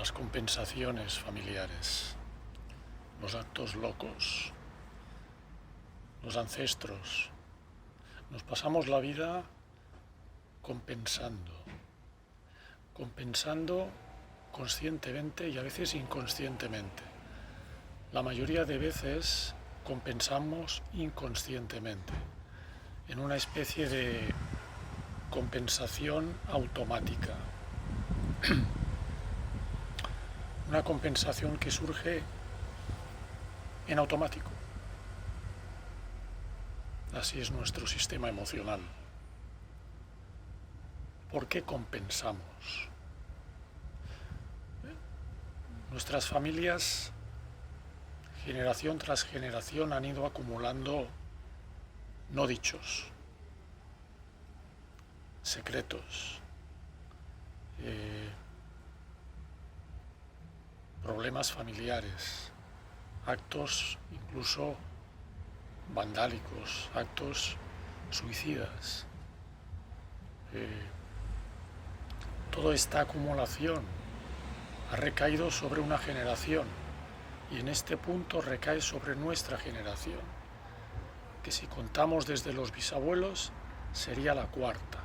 las compensaciones familiares, los actos locos, los ancestros. Nos pasamos la vida compensando conscientemente y a veces inconscientemente. La mayoría de veces compensamos inconscientemente, en una especie de compensación automática. Una compensación que surge en automático. Así es nuestro sistema emocional. ¿Por qué compensamos? Nuestras familias, generación tras generación, han ido acumulando no dichos, secretos, problemas familiares, actos incluso vandálicos, actos suicidas. Toda esta acumulación ha recaído sobre una generación y en este punto recae sobre nuestra generación, que si contamos desde los bisabuelos sería la cuarta,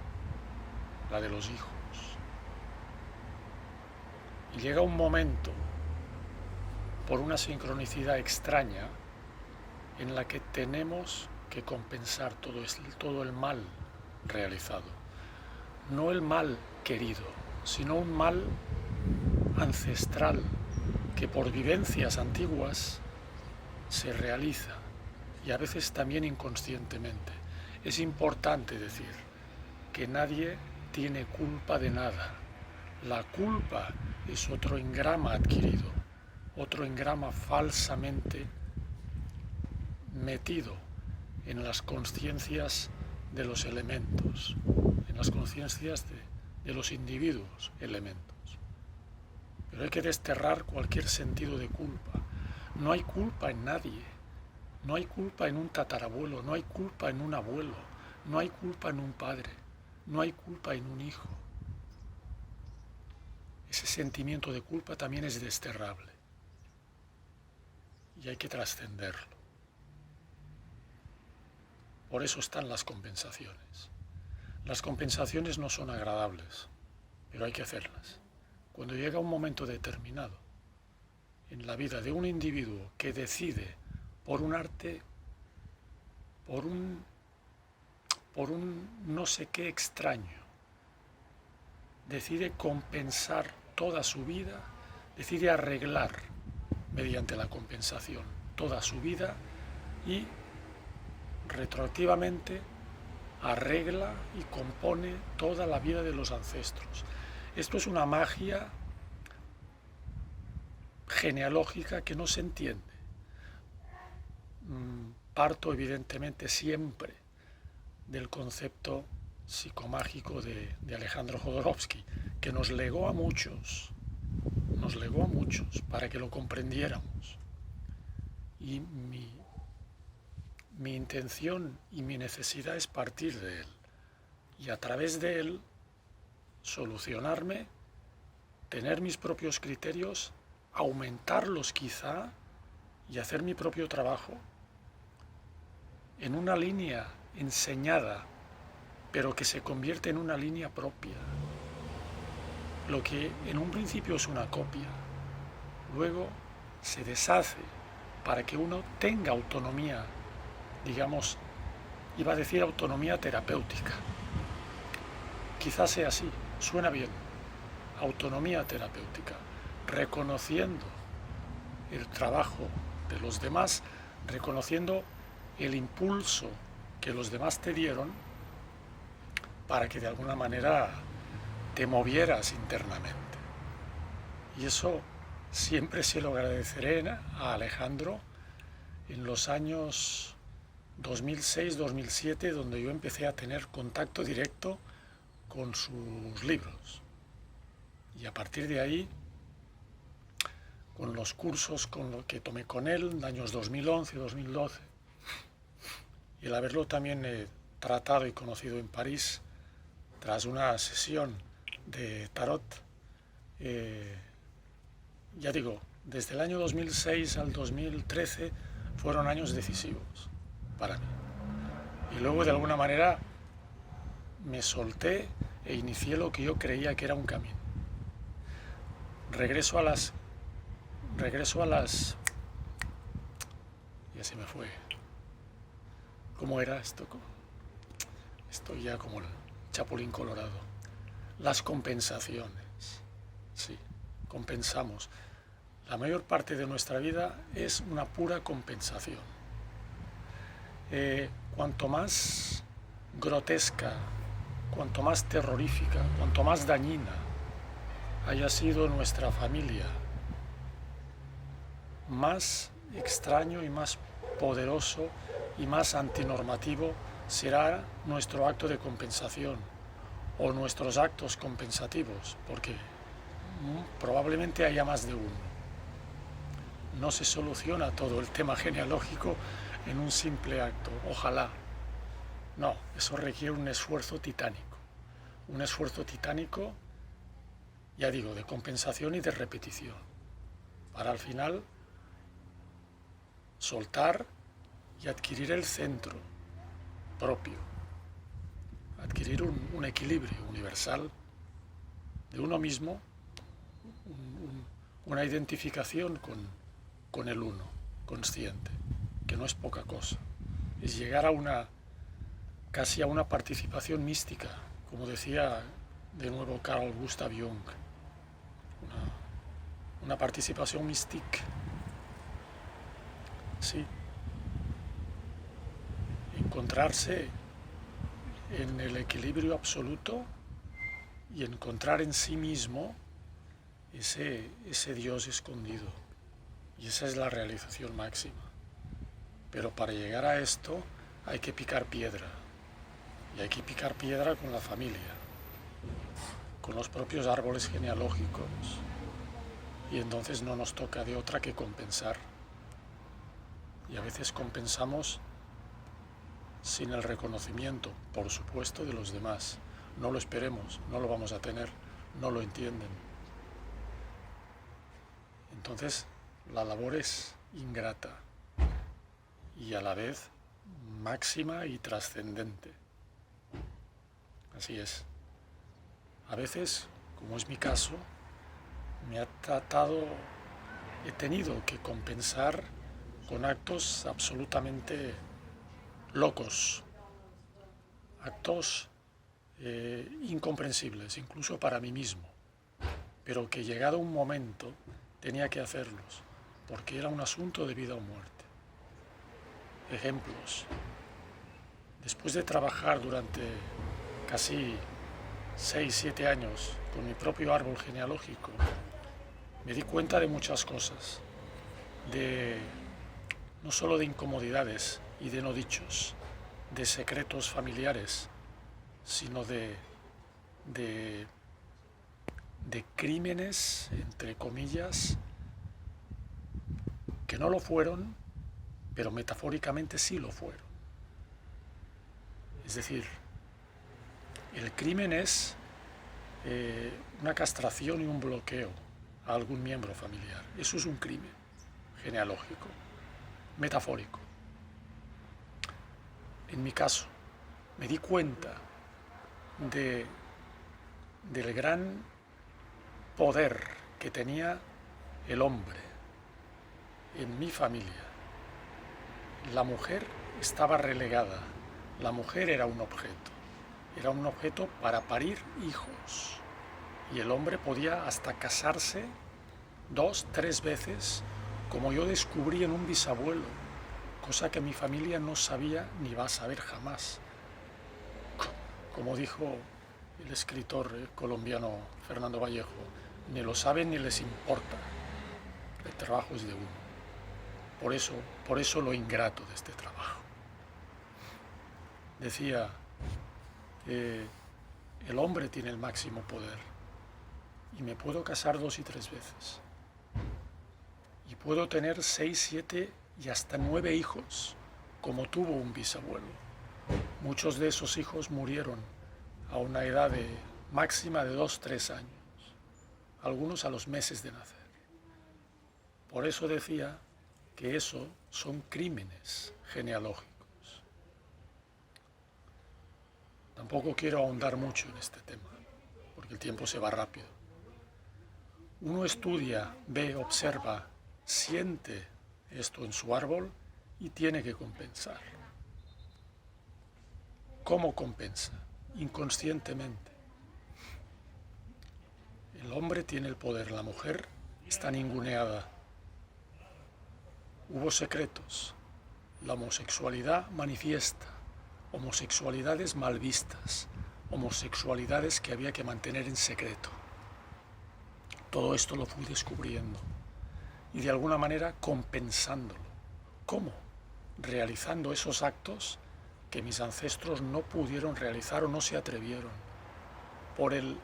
la de los hijos. Y llega un momento, por una sincronicidad extraña, en la que tenemos que compensar todo el mal realizado. No el mal querido, sino un mal ancestral que por vivencias antiguas se realiza y a veces también inconscientemente. Es importante decir que nadie tiene culpa de nada. La culpa es otro engrama adquirido, otro engrama falsamente metido en las conciencias de los elementos, en las conciencias de los individuos elementos. Pero hay que desterrar cualquier sentido de culpa. No hay culpa en nadie, no hay culpa en un tatarabuelo, no hay culpa en un abuelo, no hay culpa en un padre, no hay culpa en un hijo. Ese sentimiento de culpa también es desterrable y hay que trascenderlo. Por eso están las compensaciones. Las compensaciones no son agradables, pero hay que hacerlas. Cuando llega un momento determinado en la vida de un individuo que decide por un arte, por un no sé qué extraño, decide compensar toda su vida, decide arreglar mediante la compensación toda su vida y retroactivamente arregla y compone toda la vida de los ancestros. Esto es una magia genealógica que no se entiende. Parto evidentemente siempre del concepto psicomágico de Alejandro Jodorowsky, que nos legó a muchos para que lo comprendiéramos. Y mi intención y mi necesidad es partir de él y a través de él solucionarme, tener mis propios criterios, aumentarlos quizá y hacer mi propio trabajo en una línea enseñada, pero que se convierte en una línea propia. Lo que en un principio es una copia, luego se deshace para que uno tenga autonomía, digamos, iba a decir autonomía terapéutica. Quizás sea así, suena bien, autonomía terapéutica, reconociendo el trabajo de los demás, reconociendo el impulso que los demás te dieron para que de alguna manera te movieras internamente. Y eso siempre se lo agradeceré a Alejandro en los años 2006-2007, donde yo empecé a tener contacto directo con sus libros. Y a partir de ahí, con los cursos que tomé con él en años 2011-2012, y el haberlo también tratado y conocido en París, tras una sesión de tarot, ya digo, desde el año 2006 al 2013 fueron años decisivos para mí. Y luego de alguna manera me solté e inicié lo que yo creía que era un camino. Regreso a las... Ya se me fue. ¿Cómo era esto? Estoy ya como el chapulín colorado. Las compensaciones. Sí, compensamos. La mayor parte de nuestra vida es una pura compensación. Cuanto más grotesca, cuanto más terrorífica, cuanto más dañina haya sido nuestra familia, más extraño y más poderoso y más antinormativo será nuestro acto de compensación o nuestros actos compensativos, porque probablemente haya más de uno. No se soluciona todo el tema genealógico en un simple acto, ojalá. No, eso requiere un esfuerzo titánico. Un esfuerzo titánico, ya digo, de compensación y de repetición. Para al final soltar y adquirir el centro propio. Adquirir un equilibrio universal de uno mismo, una identificación con el uno, consciente, que no es poca cosa. Es llegar a casi a una participación mística, como decía de nuevo Carl Gustav Jung, una participación mística. Sí, encontrarse en el equilibrio absoluto y encontrar en sí mismo ese Dios escondido. Y esa es la realización máxima. Pero para llegar a esto hay que picar piedra. Y hay que picar piedra con la familia, con los propios árboles genealógicos. Y entonces no nos toca de otra que compensar. Y a veces compensamos sin el reconocimiento, por supuesto, de los demás. No lo esperemos, no lo vamos a tener, no lo entienden. Entonces, la labor es ingrata y a la vez máxima y trascendente. Así es. A veces, como es mi caso, he tenido que compensar con actos absolutamente locos, actos incomprensibles, incluso para mí mismo, pero que llegado un momento tenía que hacerlos, porque era un asunto de vida o muerte. Ejemplos. Después de trabajar durante casi 6-7 años con mi propio árbol genealógico, me di cuenta de muchas cosas, no solo de incomodidades y de no dichos, de secretos familiares, sino de crímenes, entre comillas, que no lo fueron, pero metafóricamente sí lo fueron. Es decir, el crimen es una castración y un bloqueo a algún miembro familiar. Eso es un crimen genealógico, metafórico. En mi caso, me di cuenta del gran poder que tenía el hombre en mi familia. La mujer estaba relegada. La mujer era un objeto para parir hijos. Y el hombre podía hasta casarse 2-3 veces, como yo descubrí en un bisabuelo, cosa que mi familia no sabía ni va a saber jamás. Como dijo el escritor colombiano Fernando Vallejo, ni lo saben ni les importa. El trabajo es de uno. Por eso lo ingrato de este trabajo. Decía, el hombre tiene el máximo poder y me puedo casar 2 y 3 veces. Y puedo tener 6, 7 y hasta 9 hijos, como tuvo un bisabuelo. Muchos de esos hijos murieron a una edad máxima de 2-3 años, algunos a los meses de nacer. Por eso decía que eso son crímenes genealógicos. Tampoco quiero ahondar mucho en este tema, porque el tiempo se va rápido. Uno estudia, ve, observa, siente esto en su árbol y tiene que compensar. ¿Cómo compensa? Inconscientemente. El hombre tiene el poder, la mujer está ninguneada. Hubo secretos. La homosexualidad manifiesta. Homosexualidades mal vistas. Homosexualidades que había que mantener en secreto. Todo esto lo fui descubriendo y de alguna manera compensándolo. ¿Cómo? Realizando esos actos que mis ancestros no pudieron realizar o no se atrevieron por el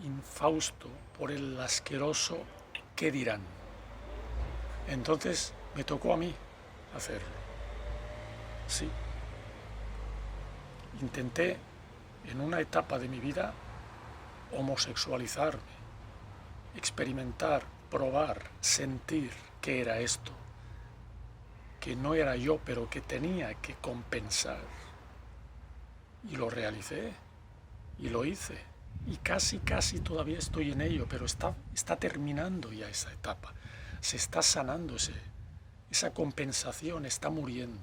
infausto, por el asqueroso ¿qué dirán? Entonces me tocó a mí hacerlo. Sí. Intenté en una etapa de mi vida homosexualizarme, experimentar, probar, sentir qué era esto, que no era yo, pero que tenía que compensar. Y lo realicé, y lo hice, y casi todavía estoy en ello, pero está terminando ya esa etapa. Se está sanando esa compensación, está muriendo.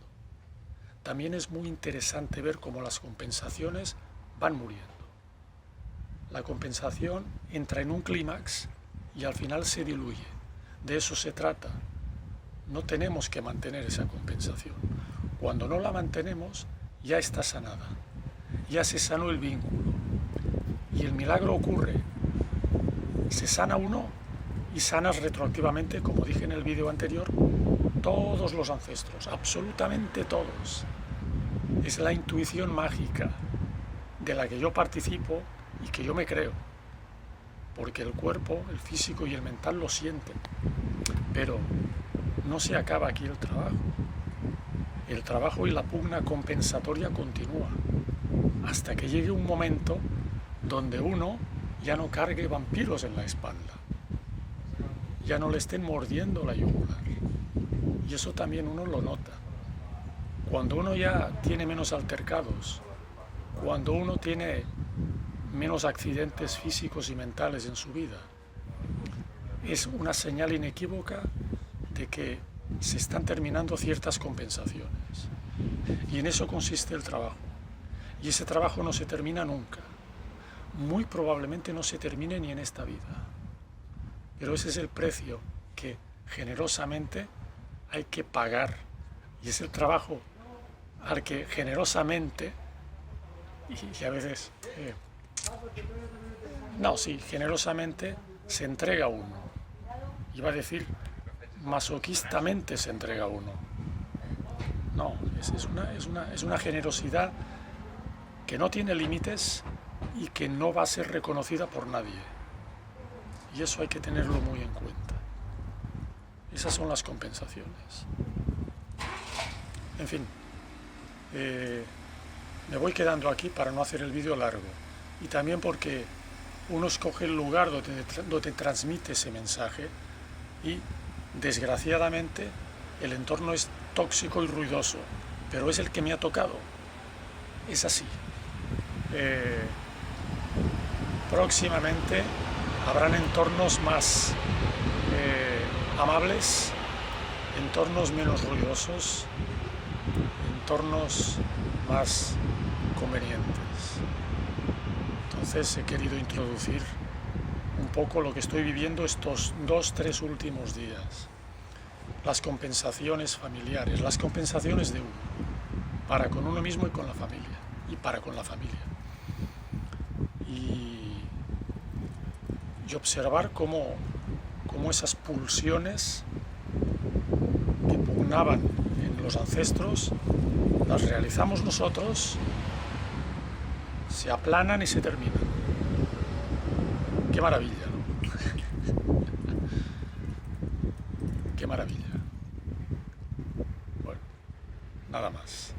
También es muy interesante ver cómo las compensaciones van muriendo. La compensación entra en un clímax y al final se diluye. De eso se trata. No tenemos que mantener esa compensación. Cuando no la mantenemos, ya está sanada. Ya se sanó el vínculo. Y el milagro ocurre. Se sana uno y sanas retroactivamente, como dije en el vídeo anterior, todos los ancestros, absolutamente todos. Es la intuición mágica de la que yo participo y que yo me creo. Porque el cuerpo, el físico y el mental lo sienten. Pero no se acaba aquí el trabajo. El trabajo y la pugna compensatoria continúa hasta que llegue un momento donde uno ya no cargue vampiros en la espalda, ya no le estén mordiendo la yugular. Y eso también uno lo nota. Cuando uno ya tiene menos altercados, cuando uno tiene menos accidentes físicos y mentales en su vida, es una señal inequívoca de que se están terminando ciertas compensaciones. Y en eso consiste el trabajo. Y ese trabajo no se termina nunca. Muy probablemente no se termine ni en esta vida. Pero ese es el precio que generosamente hay que pagar. Y es el trabajo al que generosamente, y a veces, generosamente se entrega uno. Iba a decir, masoquistamente se entrega uno. No, es una generosidad que no tiene límites y que no va a ser reconocida por nadie. Y eso hay que tenerlo muy en cuenta. Esas son las compensaciones. En fin, me voy quedando aquí para no hacer el vídeo largo. Y también porque uno escoge el lugar donde transmite ese mensaje y, desgraciadamente, el entorno es tóxico y ruidoso, pero es el que me ha tocado. Es así. Próximamente habrán entornos más amables, entornos menos ruidosos, entornos más convenientes. Entonces he querido introducir un poco lo que estoy viviendo estos 2-3 últimos días. Las compensaciones familiares, las compensaciones de uno, para con uno mismo y con la familia, y para con la familia. Y observar cómo esas pulsiones que pugnaban en los ancestros, las realizamos nosotros, se aplanan y se terminan. Qué maravilla, ¿no? Qué maravilla. Bueno, nada más.